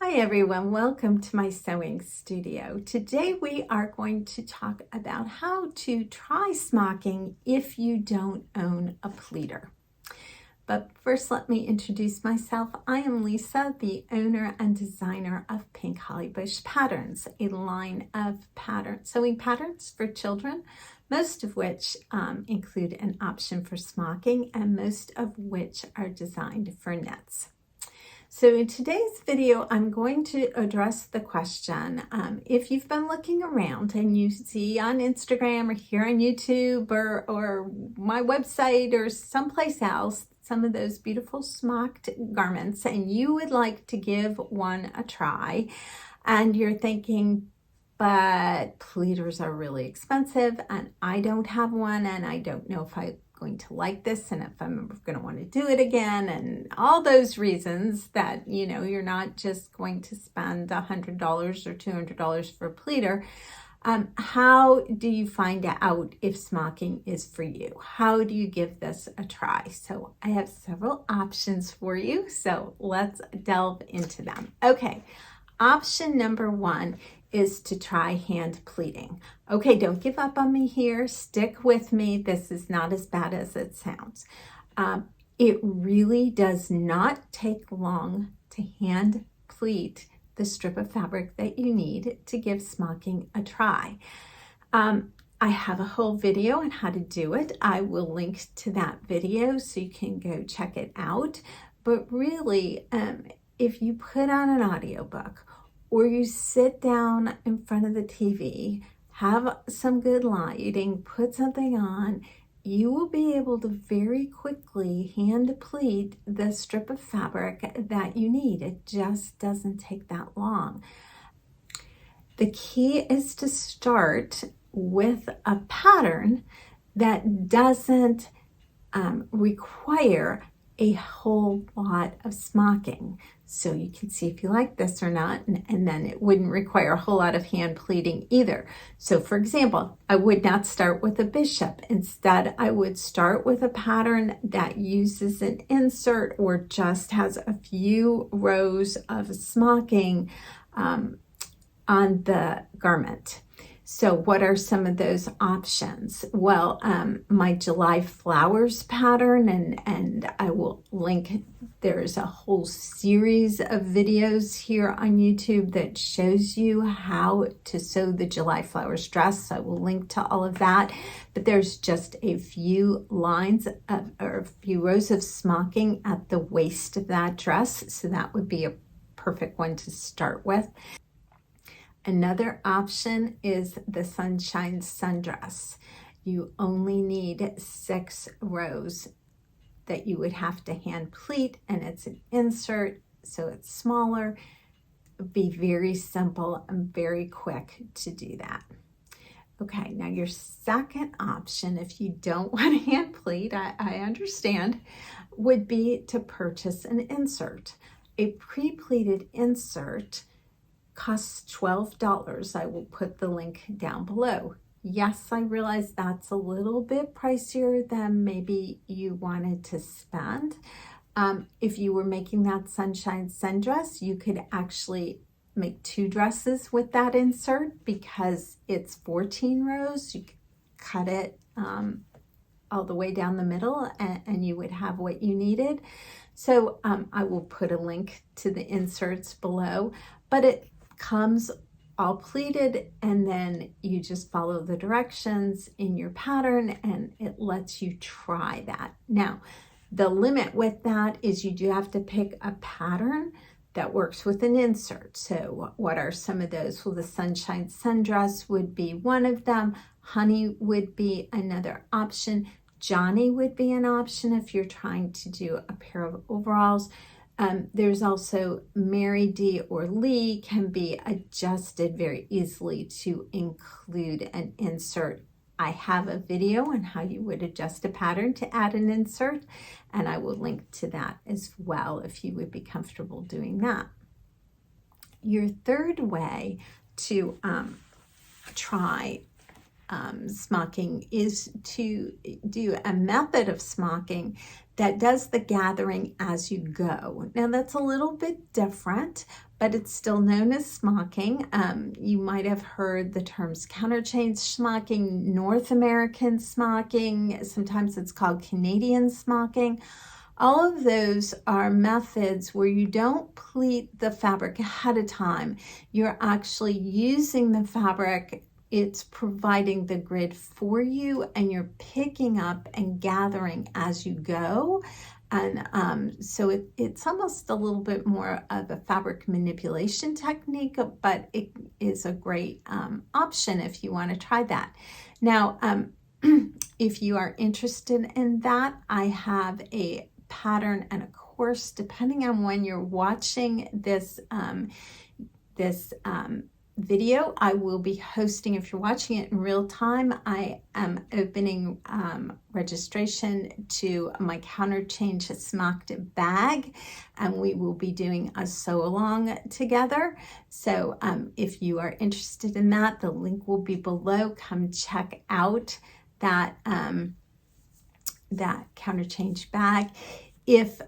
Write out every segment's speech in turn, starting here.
Hi everyone, welcome to my sewing studio. Today we are going to talk about how to try smocking if you don't own a pleater. But first let me introduce myself. I am Lisa, the owner and designer of Pink Holly Bush Patterns, a line of sewing patterns for children, most of which include an option for smocking and most of which are designed for knits. So in today's video, I'm going to address the question, if you've been looking around and you see on Instagram or here on YouTube or my website or someplace else, some of those beautiful smocked garments, and you would like to give one a try, and you're thinking, but pleaters are really expensive and I don't have one and I don't know if I'm going to like this and if I'm going to want to do it again, and all those reasons that, you know, you're not just going to spend $100 or $200 for a pleater. How do you find out if smocking is for you? How do you give this a try? So I have several options for you, so let's delve into them. Okay, option number one is to try hand pleating. Okay, don't give up on me here. Stick with me. This is not as bad as it sounds. It really does not take long to hand pleat the strip of fabric that you need to give smocking a try. I have a whole video on how to do it. I will link to that video so you can go check it out. But really, if you put on an audiobook or you sit down in front of the TV, have some good lighting, put something on, you will be able to very quickly hand pleat the strip of fabric that you need. It just doesn't take that long. The key is to start with a pattern that doesn't require a whole lot of smocking. So you can see if you like this or not, and then it wouldn't require a whole lot of hand pleating either. So for example, I would not start with a bishop. Instead, I would start with a pattern that uses an insert or just has a few rows of smocking on the garment. So what are some of those options? Well, my July flowers pattern, and I will link, there's a whole series of videos here on YouTube that shows you how to sew the July flowers dress. So I will link to all of that, but there's just a few lines or a few rows of smocking at the waist of that dress. So that would be a perfect one to start with. Another option is the Sunshine Sundress. You only need 6 rows that you would have to hand pleat, and it's an insert, so it's smaller. It'd be very simple and very quick to do that. Okay, now your second option, if you don't want to hand pleat, I understand, would be to purchase an insert. A pre-pleated insert costs $12. I will put the link down below. Yes, I realize that's a little bit pricier than maybe you wanted to spend. If you were making that Sunshine Sundress, you could actually make 2 dresses with that insert because it's 14 rows. You could cut it all the way down the middle and you would have what you needed. So I will put a link to the inserts below, but it comes all pleated, and then you just follow the directions in your pattern and it lets you try that. Now, the limit with that is you do have to pick a pattern that works with an insert. So what are some of those? Well, the Sunshine Sundress would be one of them. Honey would be another option. Johnny would be an option if you're trying to do a pair of overalls. There's also Mary D or Lee can be adjusted very easily to include an insert. I have a video on how you would adjust a pattern to add an insert, and I will link to that as well if you would be comfortable doing that. Your third way to try smocking is to do a method of smocking that does the gathering as you go. Now that's a little bit different, but it's still known as smocking. You might have heard the terms counterchange smocking, North American smocking, sometimes it's called Canadian smocking. All of those are methods where you don't pleat the fabric ahead of time. You're actually using the fabric. It's providing the grid for you, and you're picking up and gathering as you go. And so it's almost a little bit more of a fabric manipulation technique, but it is a great option if you want to try that. Now, if you are interested in that, I have a pattern and a course depending on when you're watching this video. I will be hosting, if you're watching it in real time, I am opening registration to my counterchange smocked bag, and we will be doing a sew along together. So if you are interested in that, the link will be below. Come check out that that counterchange bag. If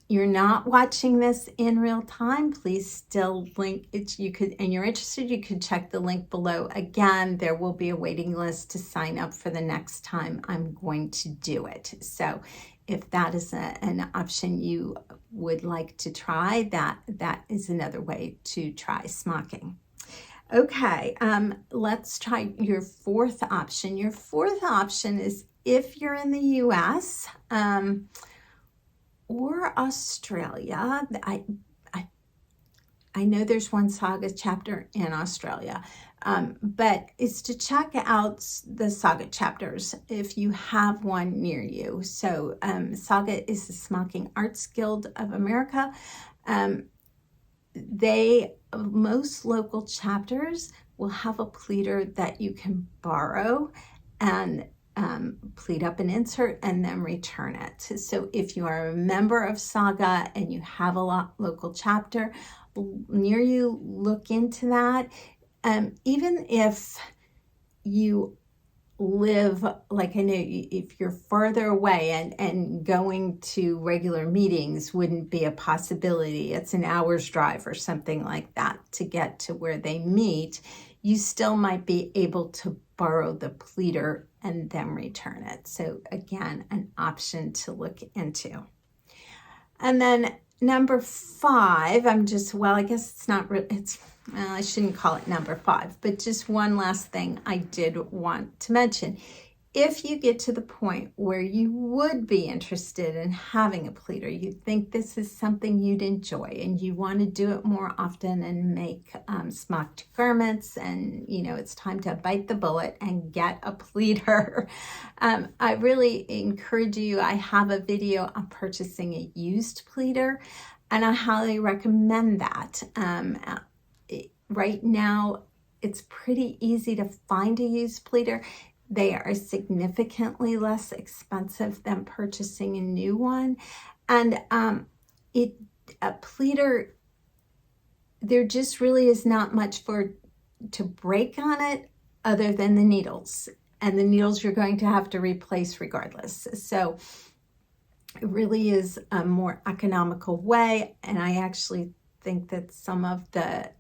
you're not watching this in real time, please still link it. You could, and you're interested, you could check the link below. Again, there will be a waiting list to sign up for the next time I'm going to do it. So if that is an option you would like to try, that is another way to try smocking. Okay, let's try your fourth option. Your fourth option is if you're in the US, or Australia. I know there's one Saga chapter in Australia, but it's to check out the Saga chapters if you have one near you. So Saga is the Smocking Arts Guild of America. Most local chapters will have a pleater that you can borrow and pleat up an insert and then return it. So if you are a member of Saga and you have a local chapter near you, look into that. Even if you live, like I know if you're further away and going to regular meetings wouldn't be a possibility, it's an hour's drive or something like that to get to where they meet, you still might be able to borrow the pleater and then return it. So again, an option to look into. And then number 5, I guess it's not really, I shouldn't call it number 5, but just one last thing I did want to mention. If you get to the point where you would be interested in having a pleater, you think this is something you'd enjoy and you want to do it more often and make smocked garments, and it's time to bite the bullet and get a pleater, I really encourage you. I have a video on purchasing a used pleater, and I highly recommend that. Right now, it's pretty easy to find a used pleater. They are significantly less expensive than purchasing a new one. And a pleater, there just really is not much to break on it other than the needles. And the needles you're going to have to replace regardless. So it really is a more economical way. And I actually think that some of the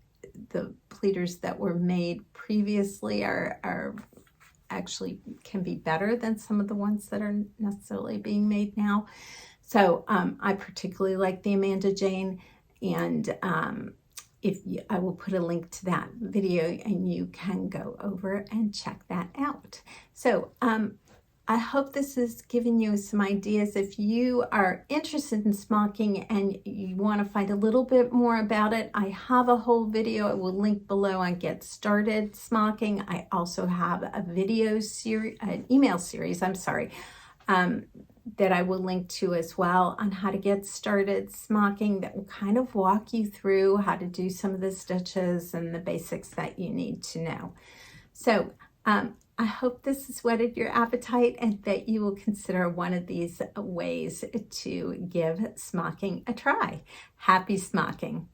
pleaters that were made previously are actually can be better than some of the ones that are necessarily being made now. So I particularly like the Amanda Jane, and I will put a link to that video and you can go over and check that out. So I hope this has given you some ideas. If you are interested in smocking and you want to find a little bit more about it, I have a whole video. I will link below on Get Started Smocking. I also have a video series, an email series, that I will link to as well on how to get started smocking, that will kind of walk you through how to do some of the stitches and the basics that you need to know. So I hope this has whetted your appetite and that you will consider one of these ways to give smocking a try. Happy smocking!